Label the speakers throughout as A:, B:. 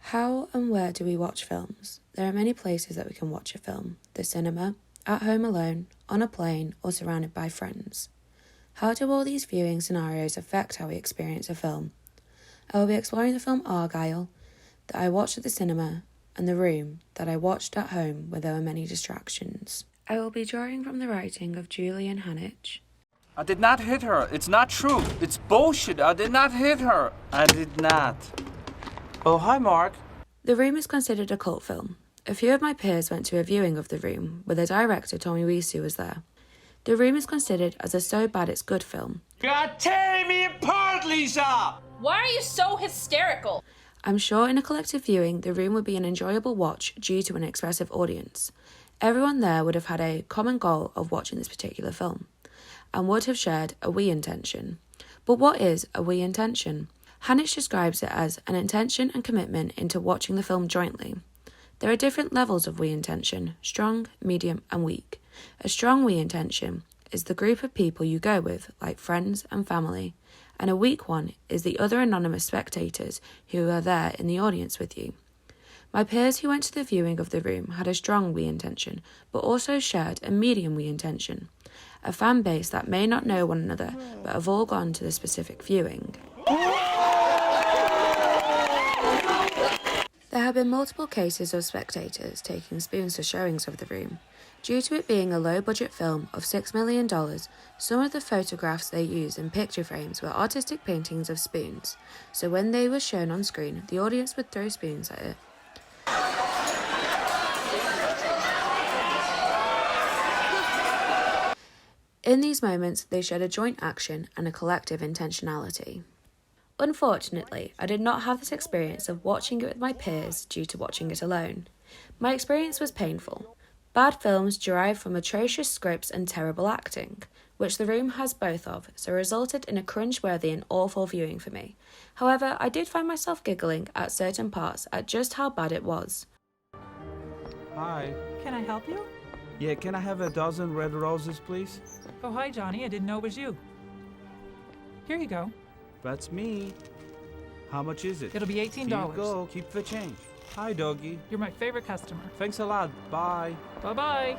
A: How and where do we watch films? There are many places that we can watch a film: the cinema, at home alone, on a plane, or surrounded by friends. How do all these viewing scenarios affect how we experience a film? I will be exploring the film Argylle, that I watched at the cinema, and The Room, that I watched at home where there were many distractions. I will be drawing from the writing of Julian Hanich.
B: I did not hit her. It's not true. It's bullshit. I did not hit her. I did not. Oh, hi, Mark.
A: The Room is considered a cult film. A few of my peers went to a viewing of The Room, where the director Tommy Wiseau was there. The Room is considered as a so bad it's good film.
C: You're tearing me apart, Lisa!
D: Why are you so hysterical?
A: I'm sure in a collective viewing, The Room would be an enjoyable watch due to an expressive audience. Everyone there would have had a common goal of watching this particular film, and would have shared a we intention. But what is a we intention? Hanich describes it as an intention and commitment into watching the film jointly. There are different levels of we intention: strong, medium, and weak. A strong we intention is the group of people you go with, like friends and family, and a weak one is the other anonymous spectators who are there in the audience with you. My peers who went to the viewing of The Room had a strong we intention, but also shared a medium we intention, a fan base that may not know one another but have all gone to the specific viewing. There have been multiple cases of spectators taking spoons to showings of The Room. Due to it being a low-budget film of $6 million, some of the photographs they used in picture frames were artistic paintings of spoons, so when they were shown on screen, the audience would throw spoons at it. In these moments, they showed a joint action and a collective intentionality. Unfortunately, I did not have this experience of watching it with my peers due to watching it alone. My experience was painful. Bad films derive from atrocious scripts and terrible acting, which The Room has both of, so resulted in a cringe-worthy and awful viewing for me. However, I did find myself giggling at certain parts at just how bad it was.
E: Hi.
F: Can I help you?
E: Yeah, can I have a dozen red roses, please?
F: Oh, hi, Johnny. I didn't know it was you. Here you go.
E: That's me. How much is it?
F: It'll be $18.
E: Here you go. Keep the change. Hi, doggy.
F: You're my favorite customer.
E: Thanks a lot. Bye.
F: Bye-bye.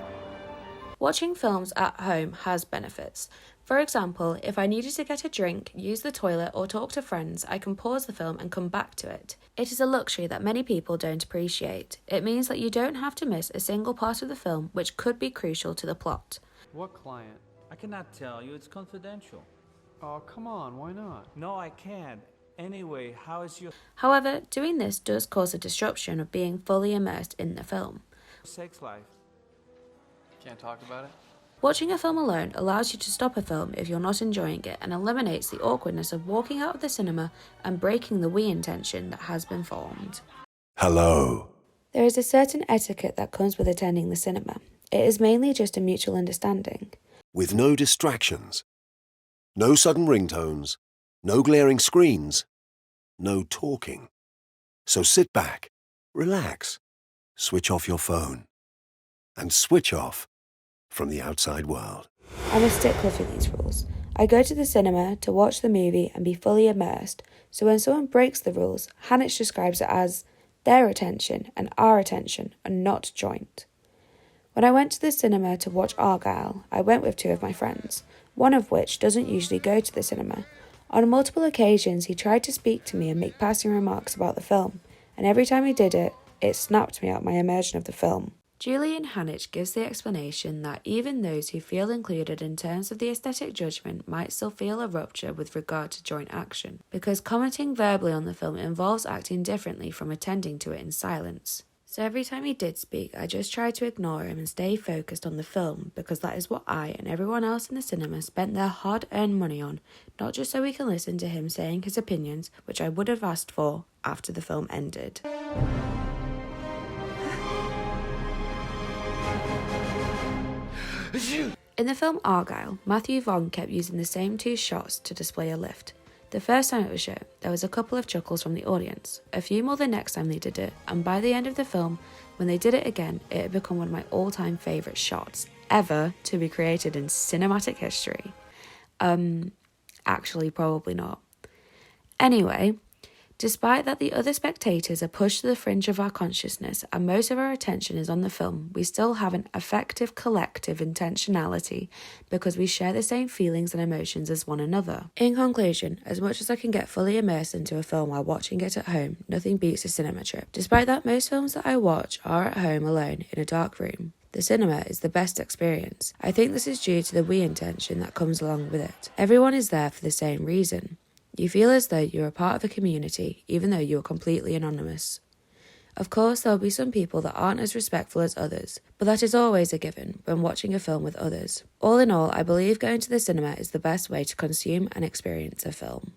A: Watching films at home has benefits. For example, if I needed to get a drink, use the toilet, or talk to friends, I can pause the film and come back to it. It is a luxury that many people don't appreciate. It means that you don't have to miss a single part of the film, which could be crucial to the plot.
B: What client? I cannot tell you. It's confidential.
C: Oh, come on, why not?
E: No, I can't. Anyway, how is your
A: However, doing this does cause a disruption of being fully immersed in the film.
E: sex life?
C: Can't talk about it?
A: Watching a film alone allows you to stop a film if you're not enjoying it and eliminates the awkwardness of walking out of the cinema and breaking the we intention that has been formed.
G: Hello.
A: There is a certain etiquette that comes with attending the cinema. It is mainly just a mutual understanding.
G: With no distractions. No sudden ringtones. No glaring screens. No talking. So sit back, relax, switch off your phone, and switch off from the outside world.
A: I'm a stickler for these rules. I go to the cinema to watch the movie and be fully immersed, so when someone breaks the rules, Hanich describes it as their attention and our attention are not joint. When I went to the cinema to watch Argylle, I went with two of my friends, one of which doesn't usually go to the cinema. On multiple occasions, he tried to speak to me and make passing remarks about the film, and every time he did it, it snapped me out my immersion of the film. Julian Hanich gives the explanation that even those who feel included in terms of the aesthetic judgment might still feel a rupture with regard to joint action, because commenting verbally on the film involves acting differently from attending to it in silence. So every time he did speak, I just tried to ignore him and stay focused on the film, because that is what I and everyone else in the cinema spent their hard-earned money on, not just so we can listen to him saying his opinions, which I would have asked for after the film ended. In the film Argylle, Matthew Vaughn kept using the same two shots to display a lift. The first time it was shown, there was a couple of chuckles from the audience, a few more the next time they did it, and by the end of the film, when they did it again, it had become one of my all-time favourite shots ever to be created in cinematic history. Actually, probably not. Anyway, Despite that the other spectators are pushed to the fringe of our consciousness and most of our attention is on the film, we still have an effective collective intentionality because we share the same feelings and emotions as one another. In conclusion, as much as I can get fully immersed into a film while watching it at home, nothing beats a cinema trip. Despite that most films that I watch are at home alone in a dark room, the cinema is the best experience. I think this is due to the we intention that comes along with it. Everyone is there for the same reason. You feel as though you're a part of a community, even though you are completely anonymous. Of course, there will be some people that aren't as respectful as others, but that is always a given when watching a film with others. All in all, I believe going to the cinema is the best way to consume and experience a film.